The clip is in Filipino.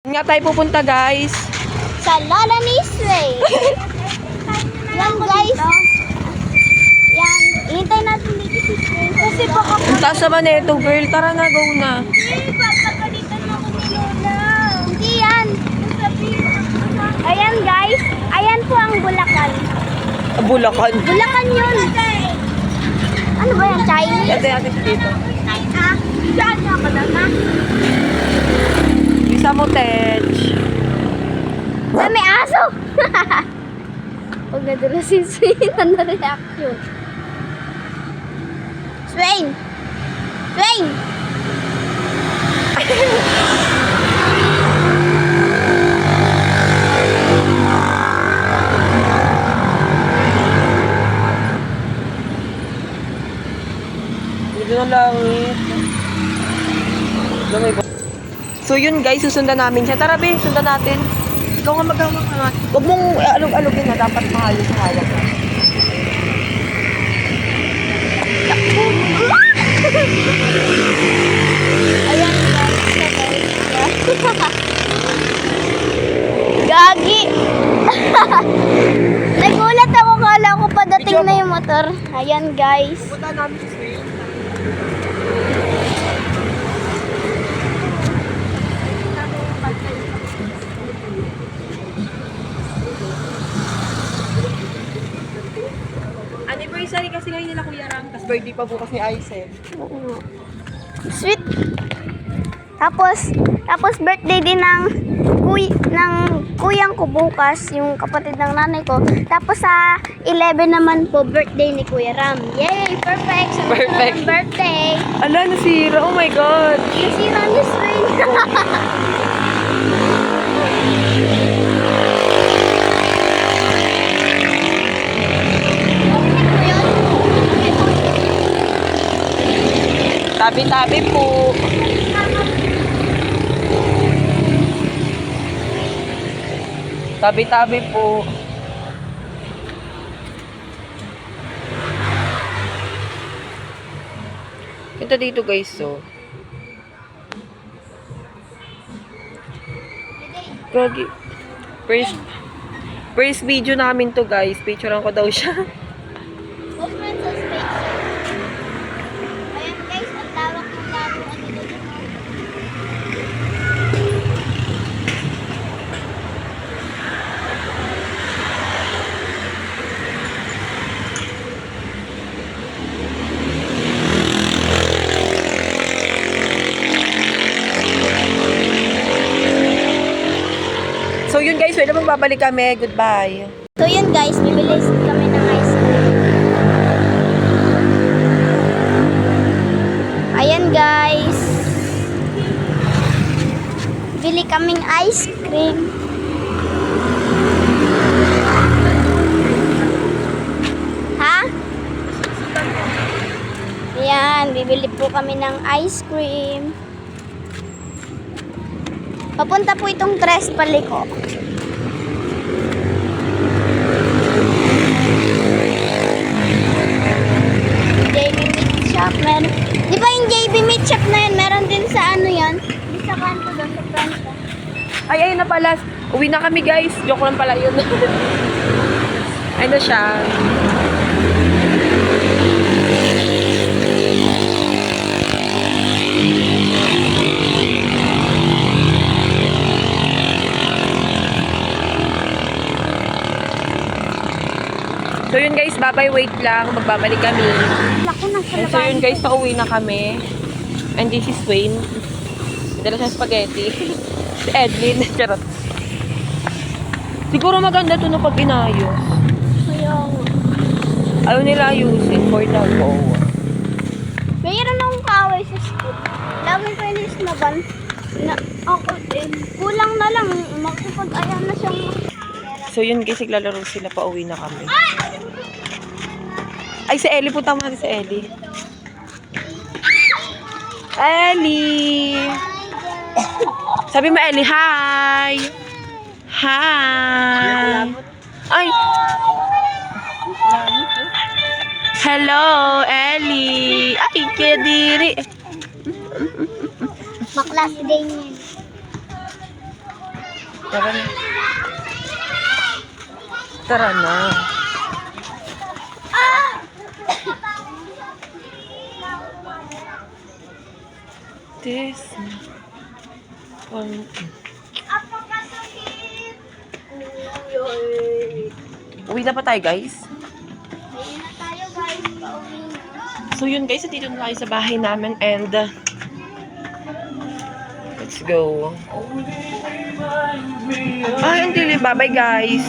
Nga tayo pupunta, guys. Sa Lola Nisway. Yan, guys. Yan. Hintay natin dito si Spring. Kasi baka... Ang taas naman na ito, girl. Tara na, go na. Papagalitan mo ko ni Lola. Hindi yan. Ayan, guys. Ayan po ang Bulacan. Bulacan. Bulacan yun. Ano ba yan? Chinese? Ate dito. Saan ka ba na? Isa mo, Tej. Ay, may aso! Pag nadala si Swain, ano reaction? Swain! Swain! Dito na langit. So yun, guys, susundan namin siya. Tara, be, sundan natin. Ikaw nga magawa ka nga. Huwag mong alog-alogin na. Dapat maayos sa hawak na. Ayan, Gagi! Nagulat ako, kala ko padating na yung motor. Ayan, guys. Pupunta namin si Sway. Anniversary kasi ngayon nila Kuya Ram. Tapos birthday pa bukas ni Aisel. Sweet. Tapos birthday din ng kuyang ko bukas, yung kapatid ng nanay ko. Tapos sa 11 naman po, birthday ni Kuya Ram. Yay! Perfect! Sa Perfect. birthday. Ala, nasira. Oh my God. Nasira ni Swain. Tabi-tabi po. Tabi-tabi po. Ito dito, guys, so. Gagi. First video namin to, guys. Picturean ko daw siya. Ayan guys, ang lawak ng laruan nila dito. So yun, guys, pwede magbabalik kami. Goodbye. So yun guys, bibili kami ng ice cream. Ayan guys. Bili kaming ice cream. Ha? Ayan, bibili po kami ng ice cream. Papunta po itong Tres Paliko. JB Meat Shop, meron. Di ba yung JB Meat Shop na yun, meron din sa ano yan? Di sa kanto doon, sa kanto. Ay, ayun na pala. Uwi na kami, guys. Joke lang pala yun. Ano siya? So yun, guys, bye-bye, wait lang. Magbabalik kami. Lako na sa And so yun, guys, pauwi na kami. And this is Wayne. Dala siyang spaghetti. Si Edlin. Charot. Siguro maganda to na pag inayos. Kaya nga. Ayaw nila ayusin for the go. Mayroon akong kaaway sa school. Lagi ko inis na ban. Na, ako din. Kulang na lang. Makipag-ayan na siyang... So yun, guys, naglalaro sila. Pauwi na kami. Ay, si Ellie. Punta mo natin si Ellie. Ellie! Sabi mo, Ellie, hi! Hi! Ay! Hello, Ellie! Ay, kediri! Maklas din yun. Tara na. Tara na. This. Apakasakit. Uwi na pa tayo, guys. Ayun na tayo guys. Pauwi na. So yun guys, dito na tayo sa bahay namin and let's go. Ay, ang dilim. Bye-bye guys.